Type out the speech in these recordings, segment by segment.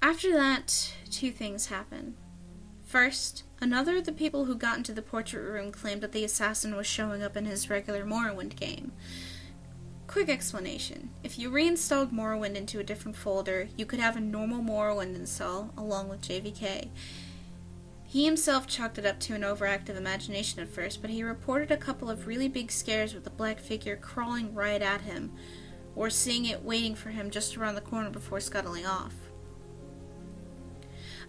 After that, two things happened. First, another of the people who got into the portrait room claimed that the assassin was showing up in his regular Morrowind game. Quick explanation. If you reinstalled Morrowind into a different folder, you could have a normal Morrowind install, along with JVK. He himself chalked it up to an overactive imagination at first, but he reported a couple of really big scares with a black figure crawling right at him, or seeing it waiting for him just around the corner before scuttling off.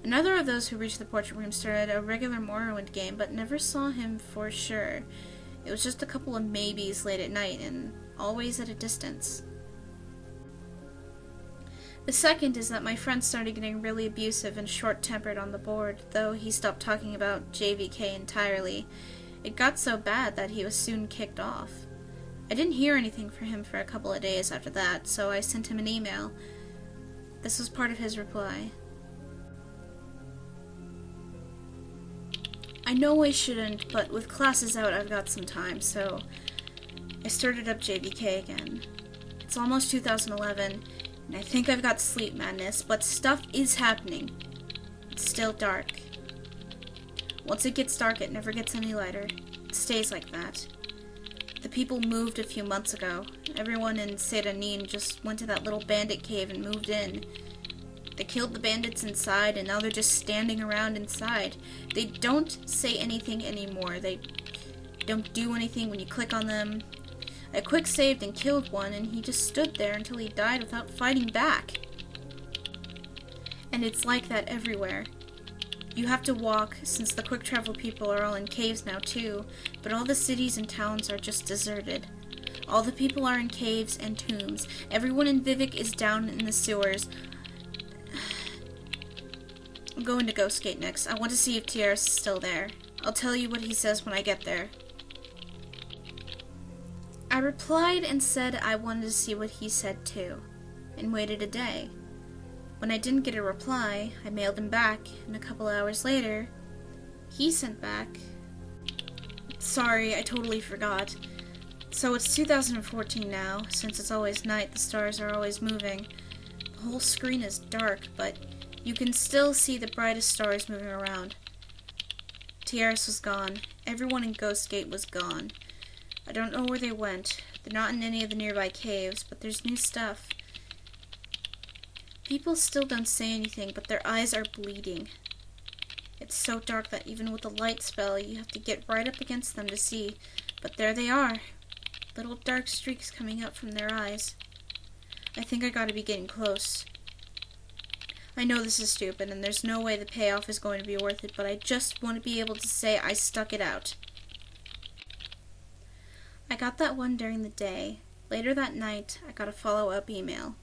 Another of those who reached the portrait room started a regular Morrowind game, but never saw him for sure. It was just a couple of maybes late at night, and always at a distance. The second is that my friend started getting really abusive and short-tempered on the board, though he stopped talking about JVK entirely. It got so bad that he was soon kicked off. I didn't hear anything from him for a couple of days after that, so I sent him an email. This was part of his reply. I know I shouldn't, but with classes out I've got some time, so I started up JVK again. It's almost 2011, and I think I've got sleep madness, but stuff is happening. It's still dark. Once it gets dark, it never gets any lighter. It stays like that. The people moved a few months ago. Everyone in Sedanin just went to that little bandit cave and moved in. They killed the bandits inside, and now they're just standing around inside. They don't say anything anymore. They don't do anything when you click on them. I quick-saved and killed one, and he just stood there until he died without fighting back. And it's like that everywhere. You have to walk, since the quick-travel people are all in caves now too, but all the cities and towns are just deserted. All the people are in caves and tombs. Everyone in Jvk is down in the sewers. I'm going to Ghostgate next. I want to see if TRS is still there. I'll tell you what he says when I get there. I replied and said I wanted to see what he said too, and waited a day. When I didn't get a reply, I mailed him back, and a couple hours later, he sent back, "Sorry, I totally forgot. So it's 2014 now. Since it's always night, the stars are always moving. The whole screen is dark, but you can still see the brightest stars moving around. TRS was gone. Everyone in Ghostgate was gone. I don't know where they went. They're not in any of the nearby caves, but there's new stuff. People still don't say anything, but their eyes are bleeding. It's so dark that even with the light spell, you have to get right up against them to see. But there they are. Little dark streaks coming out from their eyes. I think I gotta be getting close. I know this is stupid, and there's no way the payoff is going to be worth it, but I just want to be able to say I stuck it out." I got that one during the day. Later that night, I got a follow-up email.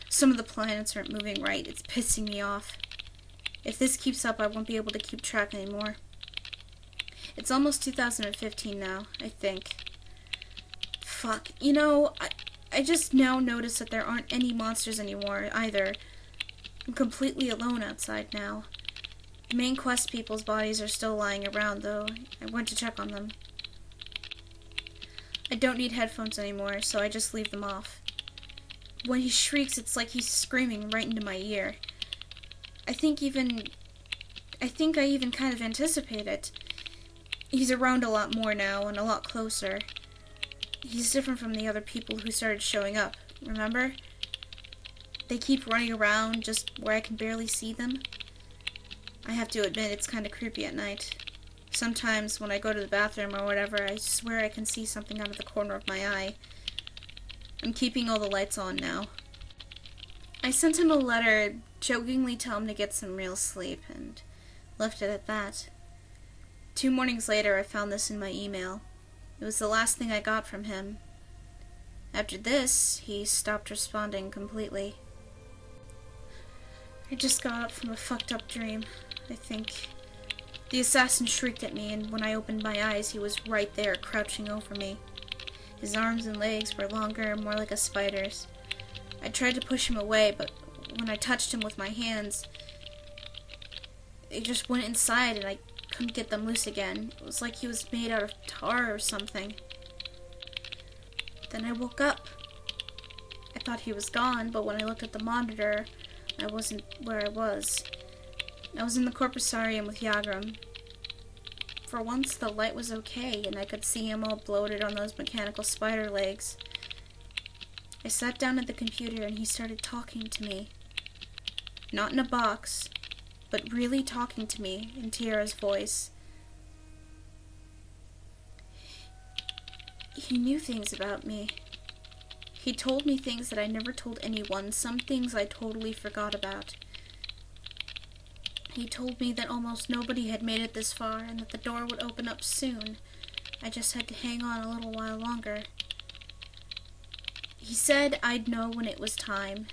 "Some of the planets aren't moving right. It's pissing me off. If this keeps up, I won't be able to keep track anymore. It's almost 2015 now, I think. Fuck. You know, I just now noticed that there aren't any monsters anymore, either. I'm completely alone outside now. The main quest people's bodies are still lying around, though. I went to check on them. I don't need headphones anymore, so I just leave them off. When he shrieks, it's like he's screaming right into my ear. I think I even kind of anticipate it. He's around a lot more now, and a lot closer. He's different from the other people who started showing up, remember? They keep running around just where I can barely see them. I have to admit, it's kind of creepy at night. Sometimes when I go to the bathroom or whatever, I swear I can see something out of the corner of my eye. I'm keeping all the lights on now." I sent him a letter, jokingly telling him to get some real sleep, and left it at that. 2 mornings later, I found this in my email. It was the last thing I got from him. After this, he stopped responding completely. I just got up from a fucked up dream, I think. The assassin shrieked at me, and when I opened my eyes, he was right there, crouching over me. His arms and legs were longer, more like a spider's. I tried to push him away, but when I touched him with my hands, they just went inside, and I couldn't get them loose again. It was like he was made out of tar or something. Then I woke up. I thought he was gone, but when I looked at the monitor, I wasn't where I was. I was in the Corpusarium with Yagram. For once, the light was okay, and I could see him all bloated on those mechanical spider legs. I sat down at the computer, and he started talking to me. Not in a box, but really talking to me in Tiara's voice. He knew things about me. He told me things that I never told anyone, some things I totally forgot about. He told me that almost nobody had made it this far, and that the door would open up soon. I just had to hang on a little while longer. He said I'd know when it was time.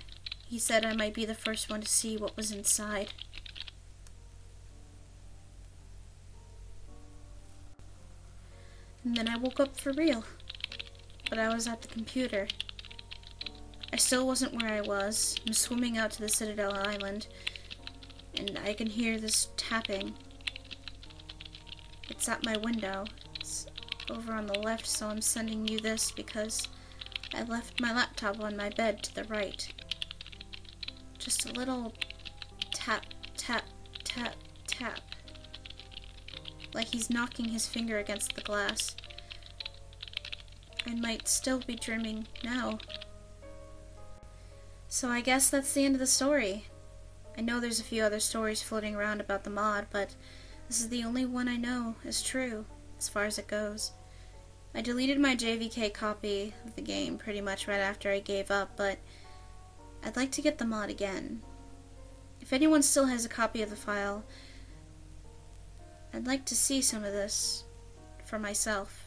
He said I might be the first one to see what was inside. And then I woke up for real. But I was at the computer. I still wasn't where I was. I'm swimming out to the Citadel Island, and I can hear this tapping. It's at my window. It's over on the left, so I'm sending you this because I left my laptop on my bed to the right. Just a little tap, tap, tap, tap. Like he's knocking his finger against the glass. I might still be dreaming now. So I guess that's the end of the story. I know there's a few other stories floating around about the mod, but this is the only one I know is true, as far as it goes. I deleted my JVK copy of the game pretty much right after I gave up, but I'd like to get the mod again. If anyone still has a copy of the file, I'd like to see some of this for myself.